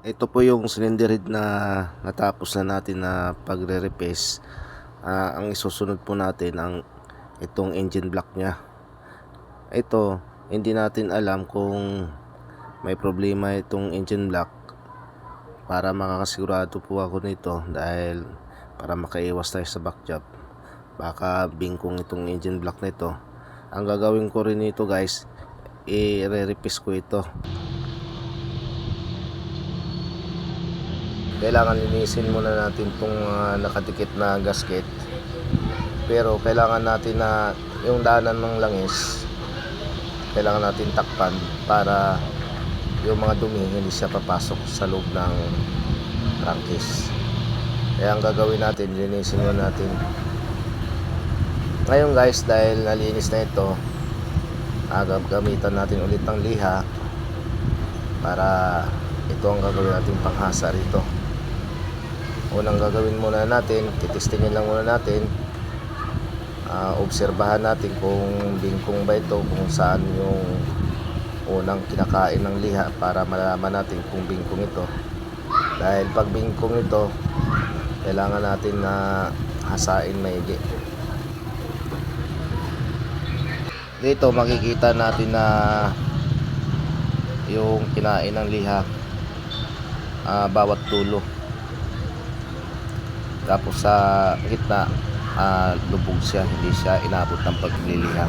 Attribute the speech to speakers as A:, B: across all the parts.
A: Ito po yung cylinder head na natapos na natin na pagre-replace. Ang isusunod po natin ang itong engine block nya. Ito, hindi natin alam kung may problema itong engine block. Para makakasigurado po ako nito, dahil para makaiwas tayo sa back job, baka bingkong itong engine block nito. Ang gagawin ko rin nito guys, i-re-replace ko ito. Kailangan linisin muna natin itong nakadikit na gasket, pero kailangan natin na yung daanan ng langis, kailangan natin takpan para yung mga dumi hindi siya papasok sa loob ng crankcase. Kaya ang gagawin natin, linisin muna natin ngayon guys. Dahil nalinis na ito, gamitan natin ulit ng liha para ito ang gagawin natin panghasa rito. Unang gagawin muna natin, titestingin lang muna natin, obserbahan natin kung bingkong ba ito, kung saan yung unang kinakain ng liha, para malaman natin kung bingkong ito. Dahil pag bingkong ito, kailangan natin na hasain maigi. Dito makikita natin na yung kinain ng liha, bawat tulo. Tapos sa gitna, lubog siya, hindi siya inabot ng pagliliha.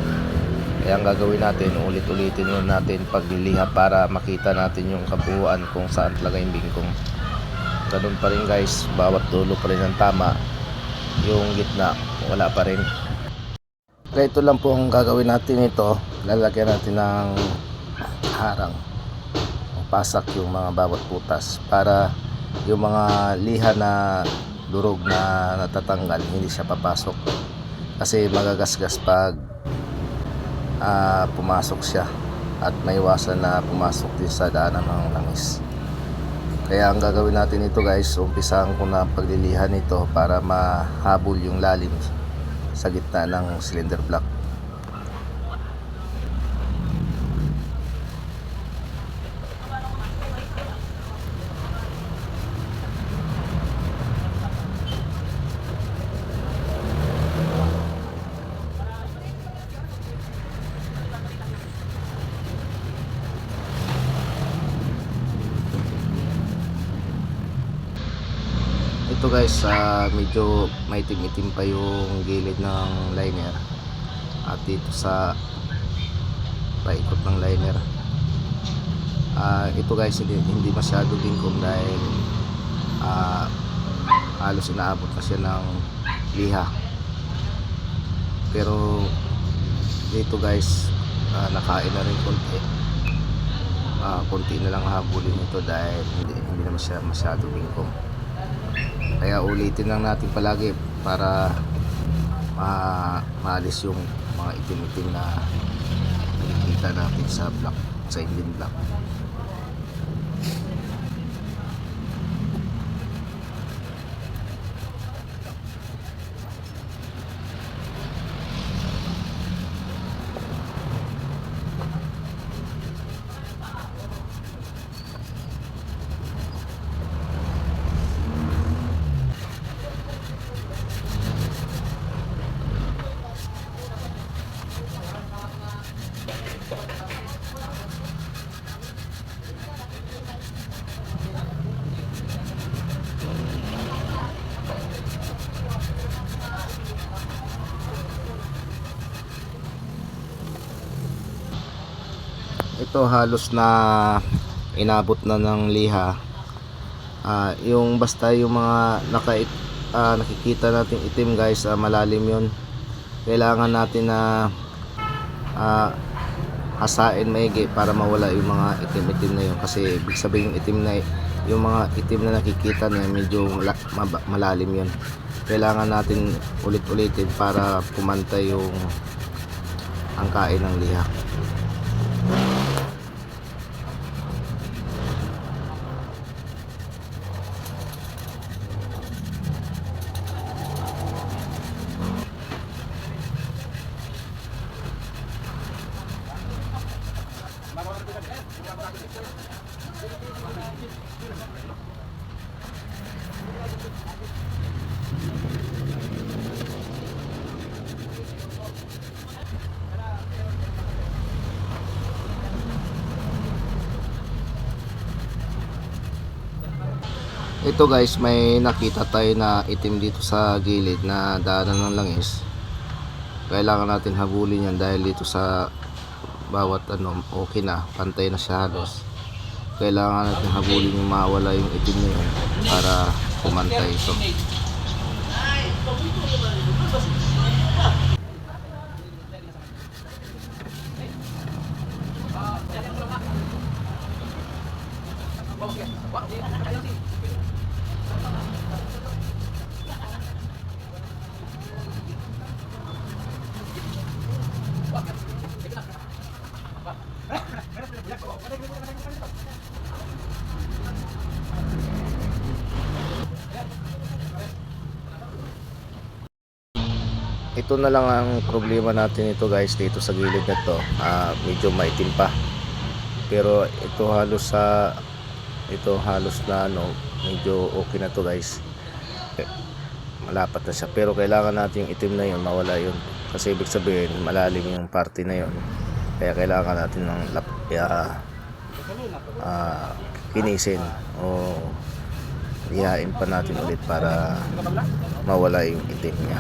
A: Kaya ang gagawin natin, ulit-ulitin muna natin pagliliha para makita natin yung kabuuan kung saan talaga yung bingkong. Ganun pa rin guys, bawat dulo pa rin ang tama, yung gitna wala pa rin. Kaya ito lang po ang gagawin natin. Ito, lalagyan natin ng harang, pasak yung mga bawat butas, para yung mga liha na durog na natatanggal hindi siya papasok, kasi magagasgas pag pumasok siya, at maiwasan na pumasok din sa daanan ng langis. Kaya ang gagawin natin ito guys, umpisahan ko na paglilihan nito para mahabol yung lalim sa gitna ng cylinder block. Ito guys, medyo maitim-itim pa yung gilid ng liner, at dito sa paikot ng liner, ito guys hindi masyado bingkong, dahil halos inaabot na siya ng liha. Pero dito guys, nakain na rin konti na lang habulin ito, dahil hindi naman siya masyado bingkong. Kaya ulitin lang natin palagi para maalis yung mga itim-itim na nakikita natin sa block, sa engine block. Ito halos na inabot na ng liha. Yung basta yung mga nakikita natin itim guys, malalim yun. Kailangan natin na hasain maigi para mawala yung mga itim-itim na yun, kasi ibig sabihin yung mga itim na nakikita na medyo malalim yun. Kailangan natin ulit-ulitin para pumantay yung ang kain ng liha. Ito guys, may nakita tayo na itim dito sa gilid na daanan ng langis. Kailangan natin habulin yan dahil dito sa bawat okay na, pantay na siya halos. Kailangan natin habulin yung mawala yung itim na yun para pumantay ito. Ito na lang ang problema natin ito guys dito sa gilid na to. Medyo maitim pa. Pero ito halos na medyo okay na to guys. Malapat na siya. Pero kailangan natin yung itim na yun mawala yun. Kasi ibig sabihin malalim yung parte na yun. Kaya kailangan natin ng kinisin o ihain pa natin ulit para mawala yung itim niya.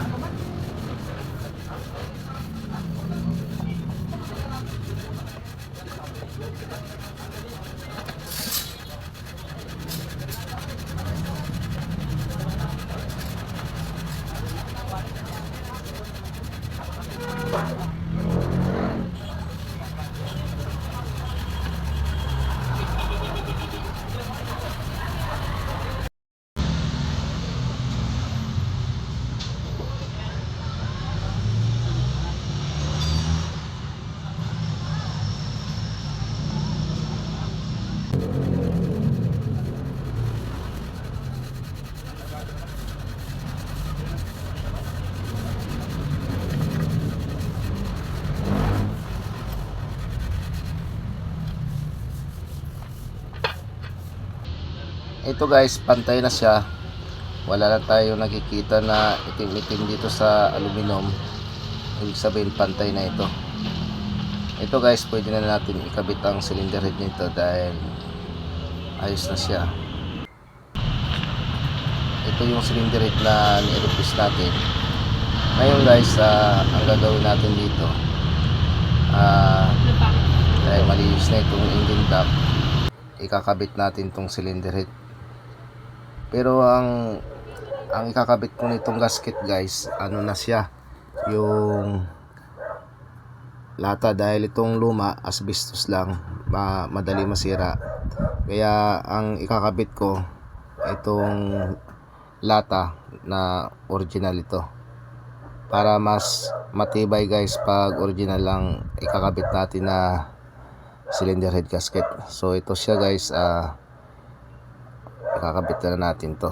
A: Ito guys, pantay na siya. Wala na tayo nakikita na itim-itim dito sa aluminum. Ibig sabihin pantay na ito. Ito guys, pwede na natin ikabit ang cylinder head nito dahil ayos na siya. Ito yung cylinder head na ni-replace natin. Ngayon guys, ang gagawin natin dito, dahil malinis na itong engine top, ikakabit natin itong cylinder head. Pero ang ikakabit ko nitong gasket guys, na siya, yung lata, dahil itong luma asbestos lang, madali masira. Kaya ang ikakabit ko itong lata na original ito, para mas matibay guys pag original lang ikakabit natin na cylinder head gasket. So ito siya guys, ikakabit na natin to.